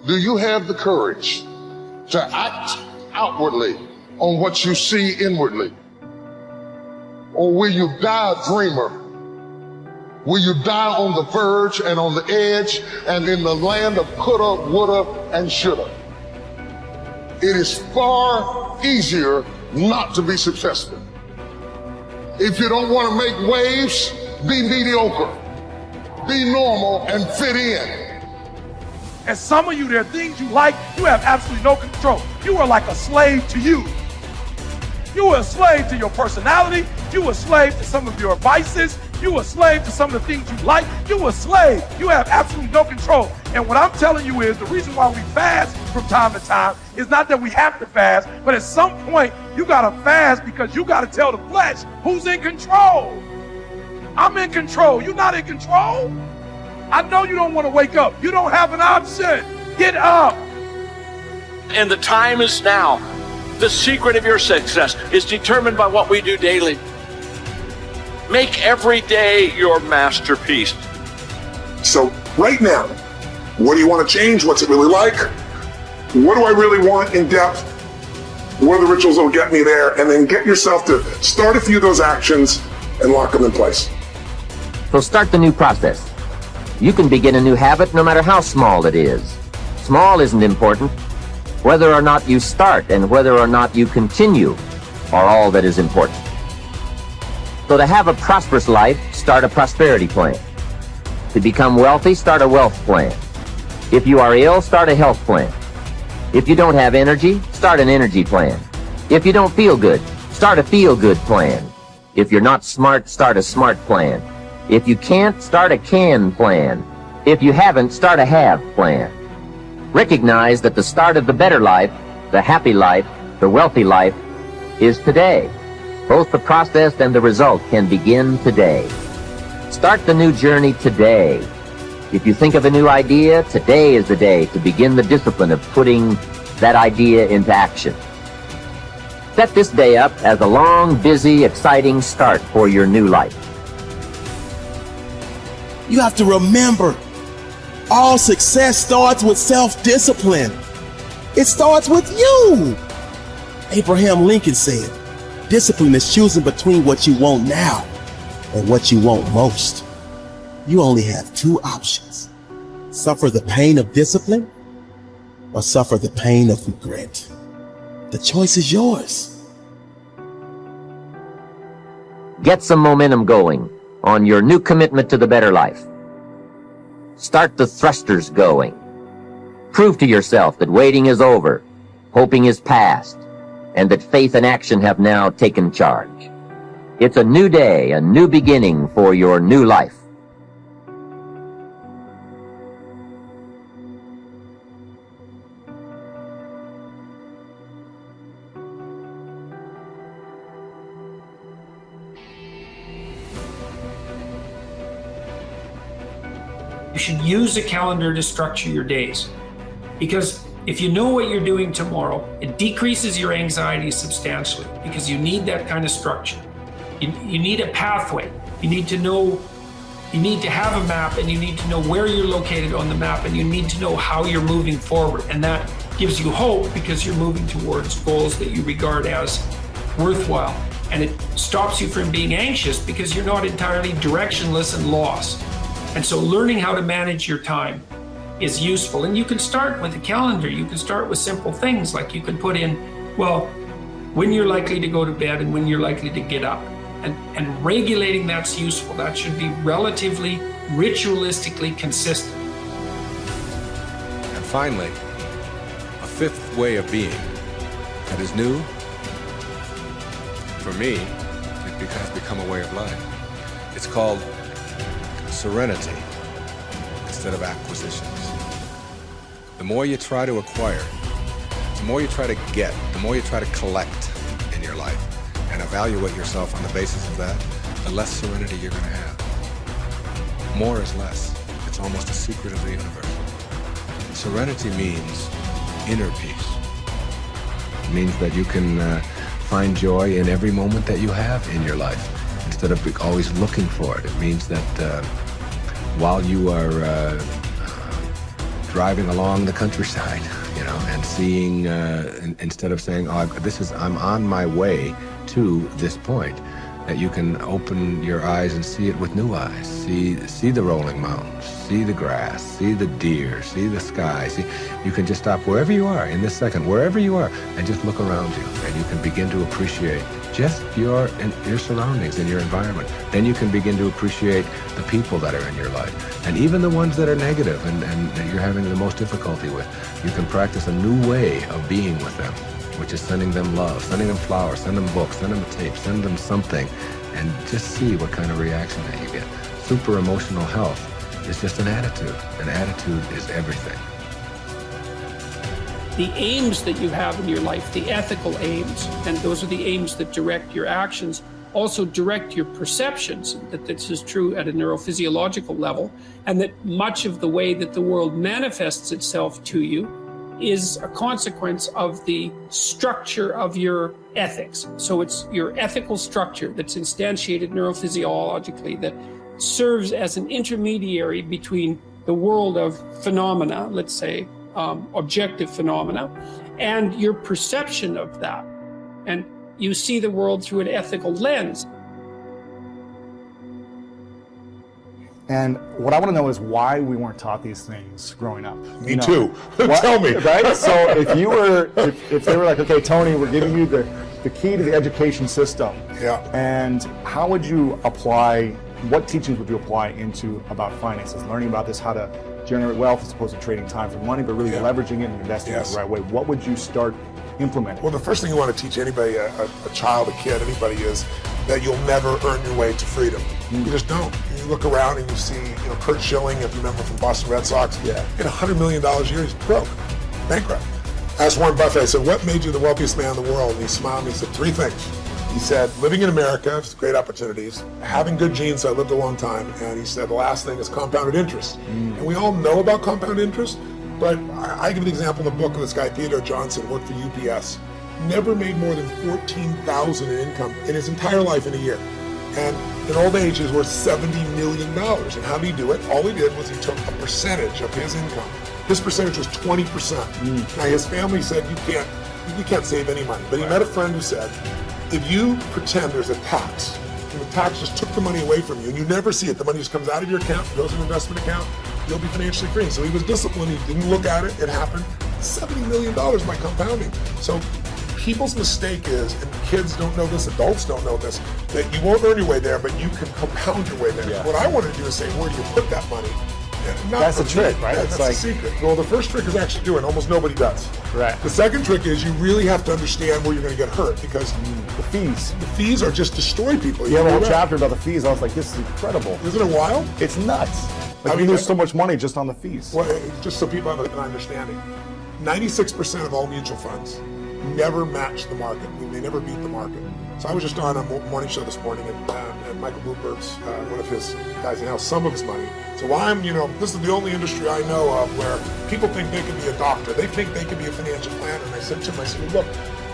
Do you have the courage to act outwardly on what you see inwardly? Or will you die a dreamer? Will you die on the verge and on the edge and in the land of coulda, woulda, and shoulda? It is far easier not to be successful. If you don't want to make waves, be mediocre. Be normal and fit in. And some of you, there are things you like, you have absolutely no control. You are like a slave to you. You are a slave to your personality. You are a slave to some of your vices. You are a slave to some of the things you like. You are a slave. You have absolutely no control. And what I'm telling you is the reason why we fast from time to time is not that we have to fast, but at some point you got to fast because you got to tell the flesh who's in control. I'm in control. You're not in control. I know you don't want to wake up. You don't have an option. Get up. And the time is now. The secret of your success is determined by what we do daily. Make every day your masterpiece. So right now, what do you want to change? What's it really like? What do I really want in depth? What are the rituals that will get me there? And then get yourself to start a few of those actions and lock them in place. So start the new process. You can begin a new habit no matter how small it is. Small isn't important. Whether or not you start and whether or not you continue are all that is important. So to have a prosperous life, start a prosperity plan. To become wealthy, start a wealth plan. If you are ill, start a health plan. If you don't have energy, start an energy plan. If you don't feel good, start a feel-good plan. If you're not smart, start a smart plan. If you can't, start a can plan. If you haven't, start a have plan. Recognize that the start of the better life, the happy life, the wealthy life is today. Both the process and the result can begin today. Start the new journey today. If you think of a new idea, today is the day to begin the discipline of putting that idea into action. Set this day up as a long, busy, exciting start for your new life. You have to remember, all success starts with self-discipline. It starts with you. Abraham Lincoln said, discipline is choosing between what you want now and what you want most. You only have two options. Suffer the pain of discipline or suffer the pain of regret. The choice is yours. Get some momentum going on your new commitment to the better life. Start the thrusters going. Prove to yourself that waiting is over, hoping is past, and that faith and action have now taken charge. It's a new day, a new beginning for your new life. You should use a calendar to structure your days, because if you know what you're doing tomorrow, it decreases your anxiety substantially because you need that kind of structure. You need a pathway. You need to know, you need to have a map, and you need to know where you're located on the map, and you need to know how you're moving forward. And that gives you hope because you're moving towards goals that you regard as worthwhile. And it stops you from being anxious because you're not entirely directionless and lost. And so learning how to manage your time is useful. And you can start with a calendar. You can start with simple things like you can put in, well, when you're likely to go to bed and when you're likely to get up. And regulating that's useful. That should be relatively ritualistically consistent. And finally, a fifth way of being that is new. For me, it has become a way of life. It's called serenity instead of acquisitions. The more you try to acquire, the more you try to get, the more you try to collect in your life and evaluate yourself on the basis of that, the less serenity you're going to have. More is less. It's almost a secret of the universe. Serenity means inner peace. It means that you can find joy in every moment that you have in your life instead of always looking for it. It means that while you are driving along the countryside, you know, and seeing, instead of saying, oh, I'm on my way to this point, that you can open your eyes and see it with new eyes. See the rolling mountains, see the grass, see the deer, see the sky. You can just stop wherever you are in this second, wherever you are, and just look around you, and you can begin to appreciate just your surroundings and your environment. Then you can begin to appreciate the people that are in your life, and even the ones that are negative and that you're having the most difficulty with. You can practice a new way of being with them, which is sending them love, sending them flowers, send them books, send them a tape, send them something, and just see what kind of reaction that you get. Super emotional health is just an attitude. An attitude is everything. The aims that you have in your life, the ethical aims, and those are the aims that direct your actions, also direct your perceptions, that this is true at a neurophysiological level, and that much of the way that the world manifests itself to you is a consequence of the structure of your ethics. So it's your ethical structure that's instantiated neurophysiologically that serves as an intermediary between the world of phenomena, let's say objective phenomena, and your perception of that. And you see the world through an ethical lens. And what I want to know is why we weren't taught these things growing up. Me too. Tell me. Right? So if you were, if they were like, okay, Tony, we're giving you the key to the education system. Yeah. And how would you apply, what teachings would you apply into about finances? Learning about this, how to generate wealth as opposed to trading time for money, but really leveraging it and investing it the right way. What would you start implementing? Well, the first thing you want to teach anybody, a child, a kid, anybody, is that you'll never earn your way to freedom. You just don't. You look around and you see, Kurt Schilling, if you remember from Boston Red Sox, in $100 million a year, he's broke, bankrupt. I asked Warren Buffett, I said, what made you the wealthiest man in the world? And he smiled and he said, 3 things. He said, living in America, great opportunities, having good genes, so I lived a long time, and he said the last thing is compounded interest. And we all know about compound interest, but I give an example in the book of this guy, Theodore Johnson, worked for UPS, never made more than $14,000 in income in his entire life in a year. And in old age, he was worth $70 million. And how did he do it? All he did was he took a percentage of his income. His percentage was 20%. Now his family said, you can't save any money. But he met a friend who said, if you pretend there's a tax, and the tax just took the money away from you, and you never see it, the money just comes out of your account, goes in an investment account, you'll be financially free. So he was disciplined, he didn't look at it, it happened. $70 million by compounding. So people's mistake is, and kids don't know this, adults don't know this, that you won't earn your way there, but you can compound your way there. What I want to do is say, where do you put that money? That's the trick, right? That's the secret. Well, the first trick is actually doing. Almost nobody does. Right. The second trick is you really have to understand where you're going to get hurt, because the fees. The fees are just destroy people. You have a whole chapter about the fees. I was like, this is incredible. Isn't it wild? It's nuts. Like, we lose so much money just on the fees. Well, just so people have an understanding, 96% of all mutual funds never match the market. They never beat the market. So I was just on a morning show this morning, and Michael Bloomberg's, one of his guys, announced some of his money. So this is the only industry I know of where people think they can be a doctor. They think they can be a financial planner. And I said to him, look,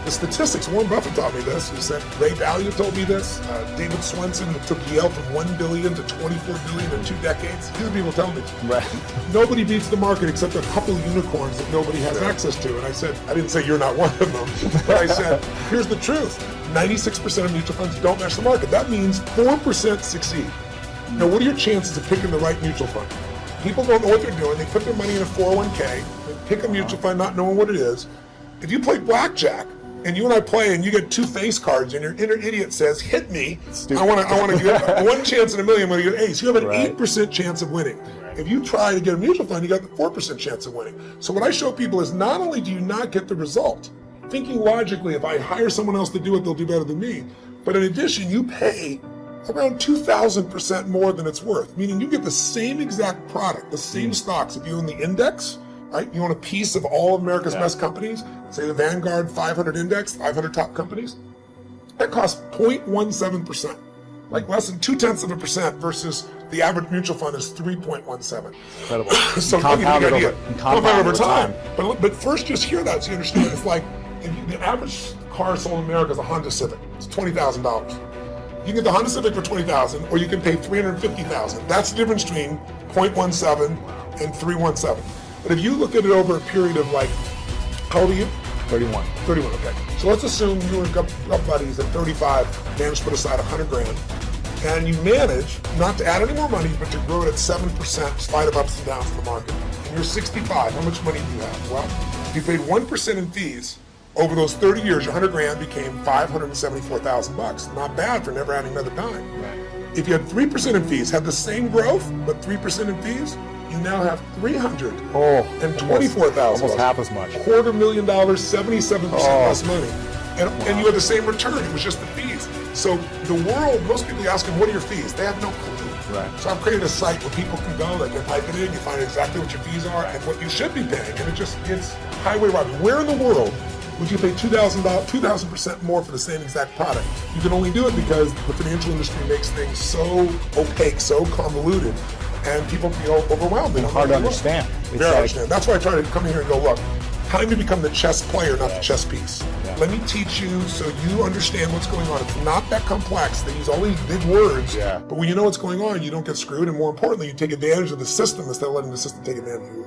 the statistics, Warren Buffett taught me this. He said, Ray Dalio told me this. David Swenson, who took Yale from $1 billion to $24 billion in 2 decades. These are people telling me. Right. Nobody beats the market except a couple unicorns that nobody has access to. And I said, I didn't say you're not one of them, but I said, here's the truth. 96% of mutual funds don't match the market. That means 4% succeed. Now, what are your chances of picking the right mutual fund? People don't know what they're doing. They put their money in a 401k, they pick a mutual fund not knowing what it is. If you play blackjack, and you and I play, and you get 2 face cards, and your inner idiot says, hit me, I want to get 1 chance in a million when you get ace. You have an 8% chance of winning. If you try to get a mutual fund, you got the 4% chance of winning. So what I show people is not only do you not get the result, thinking logically, if I hire someone else to do it, they'll do better than me. But in addition, you pay around 2,000% more than it's worth, meaning you get the same exact product, the same stocks. If you own the index, right? You own a piece of all of America's best companies, say the Vanguard 500 index, 500 top companies, that costs 0.17%, like less than 0.2% versus the average mutual fund is 3.17. Incredible. So compounded over time. But first, just hear that so you understand. It's like the average car sold in America is a Honda Civic. It's $20,000. You can get the Honda Civic for $20,000, or you can pay $350,000. That's the difference between 0.17 and 317. But if you look at it over a period of like, how old are you? 31. 31, okay. So let's assume you and a couple buddies at 35 managed to put aside 100 grand, and you manage not to add any more money, but to grow it at 7% in spite of ups and downs in the market. And you're 65, how much money do you have? Well, if you paid 1% in fees, over those 30 years, your 100 grand became $574,000. Not bad for never adding another dime. Right. If you had 3% in fees, had the same growth, but 3% in fees, you now have $324,000. Almost half as much. $250,000, 77% less money. And you had the same return, it was just the fees. So the world, most people ask them, what are your fees? They have no clue. Right. So I've created a site where people can go, they can type it in, you find exactly what your fees are and what you should be paying. And it's highway robbery. Where in the world would you pay $2,000% more for the same exact product? You can only do it because the financial industry makes things so opaque, so convoluted, and people feel overwhelmed. They don't hard know to what understand. Very hard to understand. That's why I try to come in here and go, look, time to become the chess player, not the chess piece. Yeah. Let me teach you so you understand what's going on. It's not that complex. They use all these big words, but when you know what's going on, you don't get screwed, and more importantly, you take advantage of the system instead of letting the system take advantage of you.